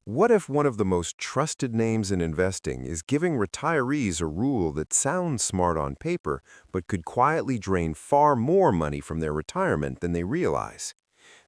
What if one of the most trusted names in investing is giving retirees a rule that sounds smart on paper but could quietly drain far more money from their retirement than they realize?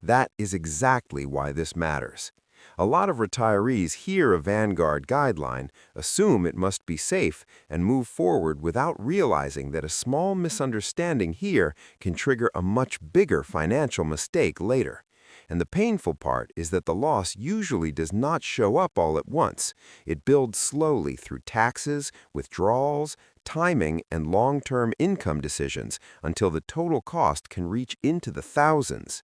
That is exactly why this matters. A lot of retirees hear a Vanguard guideline, assume it must be safe, and move forward without realizing that a small misunderstanding here can trigger a much bigger financial mistake later. And the painful part is that the loss usually does not show up all at once. It builds slowly through taxes, withdrawals, timing, and long-term income decisions until the total cost can reach into the thousands.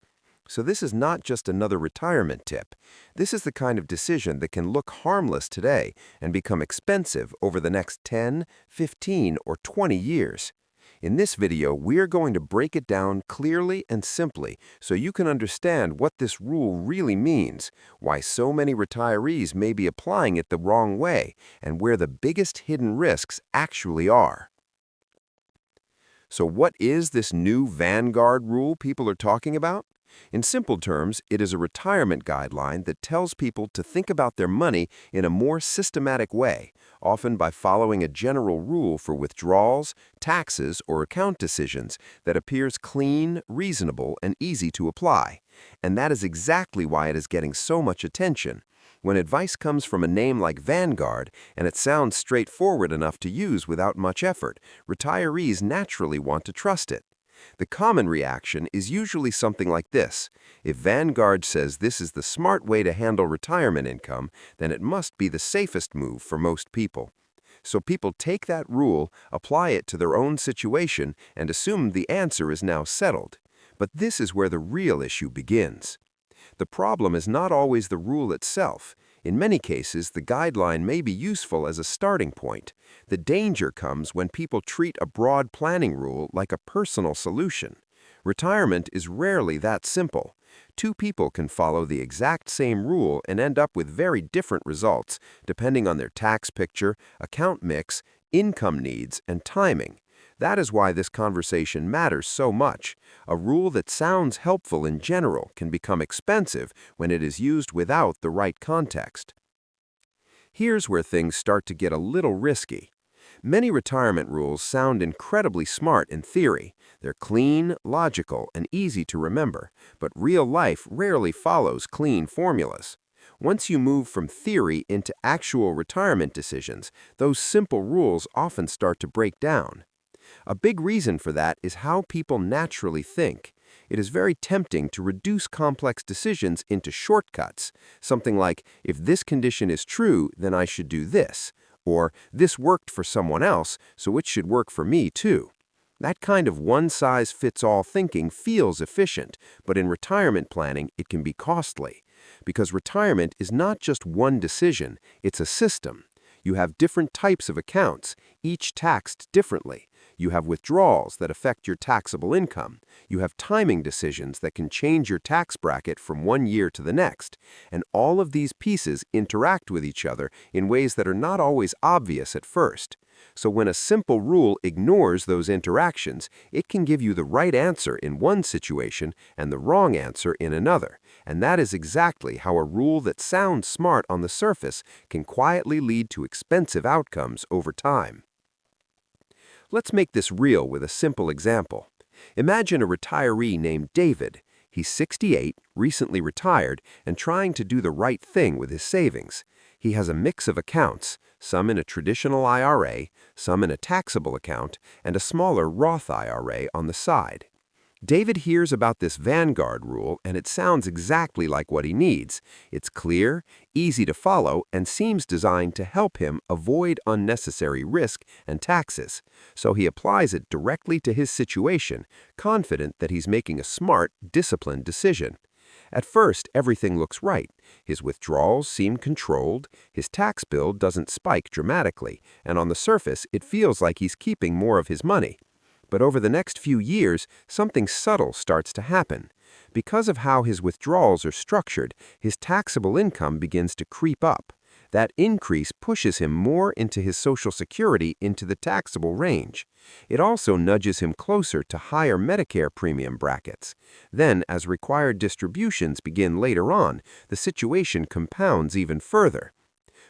So this is not just another retirement tip. This is the kind of decision that can look harmless today and become expensive over the next 10, 15, or 20 years. In this video, we're going to break it down clearly and simply so you can understand what this rule really means, why so many retirees may be applying it the wrong way, and where the biggest hidden risks actually are. So what is this new Vanguard rule people are talking about? In simple terms, it is a retirement guideline that tells people to think about their money in a more systematic way, often by following a general rule for withdrawals, taxes, or account decisions that appears clean, reasonable, and easy to apply. And that is exactly why it is getting so much attention. When advice comes from a name like Vanguard, and it sounds straightforward enough to use without much effort, retirees naturally want to trust it. The common reaction is usually something like this. If Vanguard says this is the smart way to handle retirement income, then it must be the safest move for most people. So people take that rule, apply it to their own situation, and assume the answer is now settled. But this is where the real issue begins. The problem is not always the rule itself. In many cases, the guideline may be useful as a starting point. The danger comes when people treat a broad planning rule like a personal solution. Retirement is rarely that simple. Two people can follow the exact same rule and end up with very different results, depending on their tax picture, account mix, income needs, and timing. That is why this conversation matters so much. A rule that sounds helpful in general can become expensive when it is used without the right context. Here's where things start to get a little risky. Many retirement rules sound incredibly smart in theory. They're clean, logical, and easy to remember, but real life rarely follows clean formulas. Once you move from theory into actual retirement decisions, those simple rules often start to break down. A big reason for that is how people naturally think. It is very tempting to reduce complex decisions into shortcuts, something like, if this condition is true, then I should do this, or this worked for someone else, so it should work for me too. That kind of one-size-fits-all thinking feels efficient, but in retirement planning, it can be costly. Because retirement is not just one decision, it's a system. You have different types of accounts, each taxed differently. You have withdrawals that affect your taxable income. You have timing decisions that can change your tax bracket from one year to the next. And all of these pieces interact with each other in ways that are not always obvious at first. So when a simple rule ignores those interactions, it can give you the right answer in one situation and the wrong answer in another. And that is exactly how a rule that sounds smart on the surface can quietly lead to expensive outcomes over time. Let's make this real with a simple example. Imagine a retiree named David. He's 68, recently retired, and trying to do the right thing with his savings. He has a mix of accounts, some in a traditional IRA, some in a taxable account, and a smaller Roth IRA on the side. David hears about this Vanguard rule, and it sounds exactly like what he needs. It's clear, easy to follow, and seems designed to help him avoid unnecessary risk and taxes. So he applies it directly to his situation, confident that he's making a smart, disciplined decision. At first, everything looks right. His withdrawals seem controlled, his tax bill doesn't spike dramatically, and on the surface, it feels like he's keeping more of his money. But over the next few years, something subtle starts to happen. Because of how his withdrawals are structured, his taxable income begins to creep up. That increase pushes him more into his Social Security into the taxable range. It also nudges him closer to higher Medicare premium brackets. Then, as required distributions begin later on, the situation compounds even further.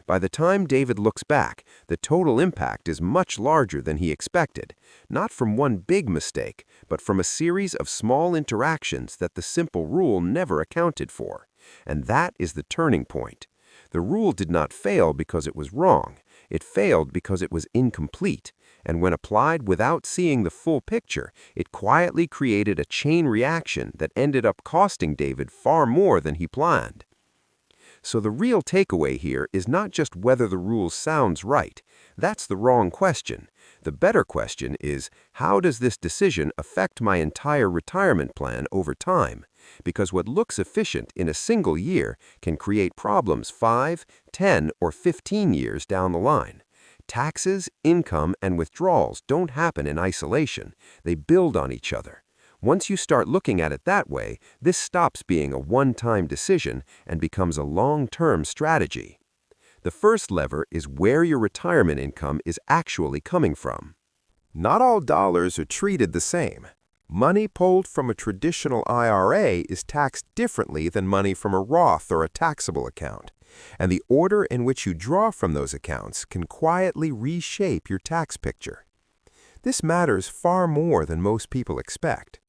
By the time David looks back, the total impact is much larger than he expected, not from one big mistake, but from a series of small interactions that the simple rule never accounted for. And that is the turning point. The rule did not fail because it was wrong. It failed because it was incomplete, and when applied without seeing the full picture, it quietly created a chain reaction that ended up costing David far more than he planned. So the real takeaway here is not just whether the rule sounds right. That's the wrong question. The better question is, how does this decision affect my entire retirement plan over time? Because what looks efficient in a single year can create problems 5, 10, or 15 years down the line. Taxes, income, and withdrawals don't happen in isolation. They build on each other. Once you start looking at it that way, this stops being a one-time decision and becomes a long-term strategy. The first lever is where your retirement income is actually coming from. Not all dollars are treated the same. Money pulled from a traditional IRA is taxed differently than money from a Roth or a taxable account, and the order in which you draw from those accounts can quietly reshape your tax picture. This matters far more than most people expect.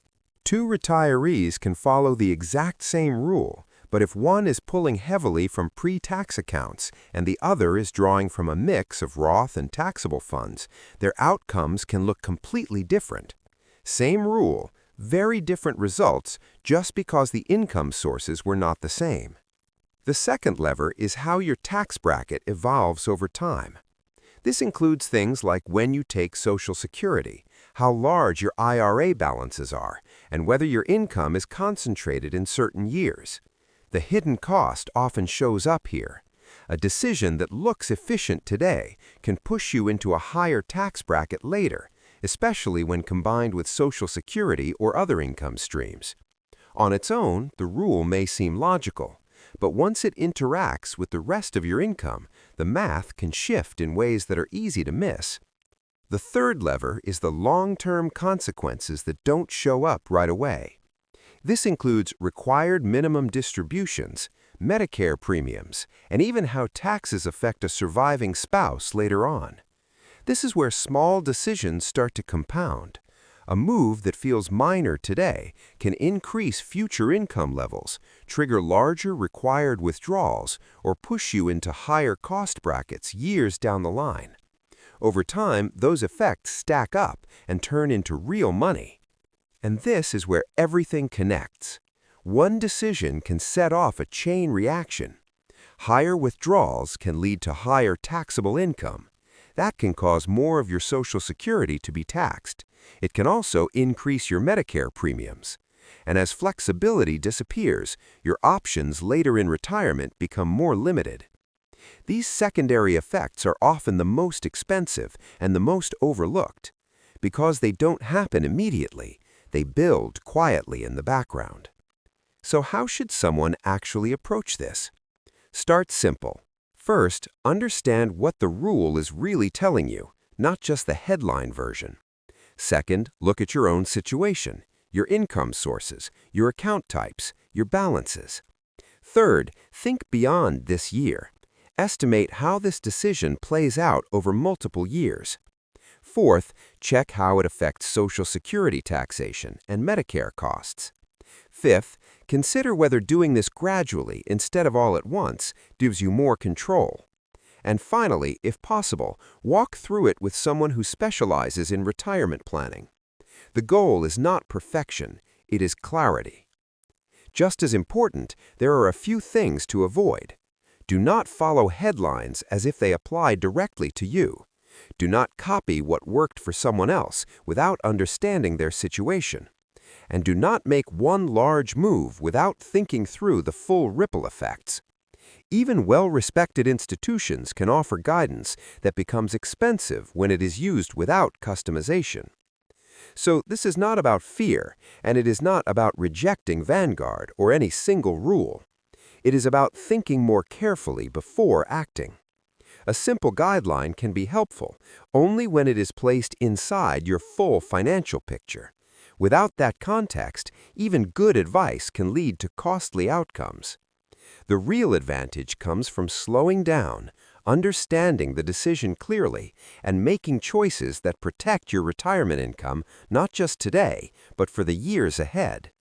Two retirees can follow the exact same rule, but if one is pulling heavily from pre-tax accounts and the other is drawing from a mix of Roth and taxable funds, their outcomes can look completely different. Same rule, very different results just because the income sources were not the same. The second lever is how your tax bracket evolves over time. This includes things like when you take Social Security, how large your IRA balances are, and whether your income is concentrated in certain years. The hidden cost often shows up here. A decision that looks efficient today can push you into a higher tax bracket later, especially when combined with Social Security or other income streams. On its own, the rule may seem logical, but once it interacts with the rest of your income, the math can shift in ways that are easy to miss. The third lever is the long-term consequences that don't show up right away. This includes required minimum distributions, Medicare premiums, and even how taxes affect a surviving spouse later on. This is where small decisions start to compound. A move that feels minor today can increase future income levels, trigger larger required withdrawals, or push you into higher cost brackets years down the line. Over time, those effects stack up and turn into real money. And this is where everything connects. One decision can set off a chain reaction. Higher withdrawals can lead to higher taxable income. That can cause more of your Social Security to be taxed. It can also increase your Medicare premiums. And as flexibility disappears, your options later in retirement become more limited. These secondary effects are often the most expensive and the most overlooked. Because they don't happen immediately, they build quietly in the background. So how should someone actually approach this? Start simple. First, understand what the rule is really telling you, not just the headline version. Second, look at your own situation, your income sources, your account types, your balances. Third, think beyond this year. Estimate how this decision plays out over multiple years. Fourth, check how it affects Social Security taxation and Medicare costs. Fifth, consider whether doing this gradually instead of all at once gives you more control. And finally, if possible, walk through it with someone who specializes in retirement planning. The goal is not perfection, it is clarity. Just as important, there are a few things to avoid. Do not follow headlines as if they apply directly to you. Do not copy what worked for someone else without understanding their situation. And do not make one large move without thinking through the full ripple effects. Even well-respected institutions can offer guidance that becomes expensive when it is used without customization. So this is not about fear, and it is not about rejecting Vanguard or any single rule. It is about thinking more carefully before acting. A simple guideline can be helpful only when it is placed inside your full financial picture. Without that context, even good advice can lead to costly outcomes. The real advantage comes from slowing down, understanding the decision clearly, and making choices that protect your retirement income not just today, but for the years ahead.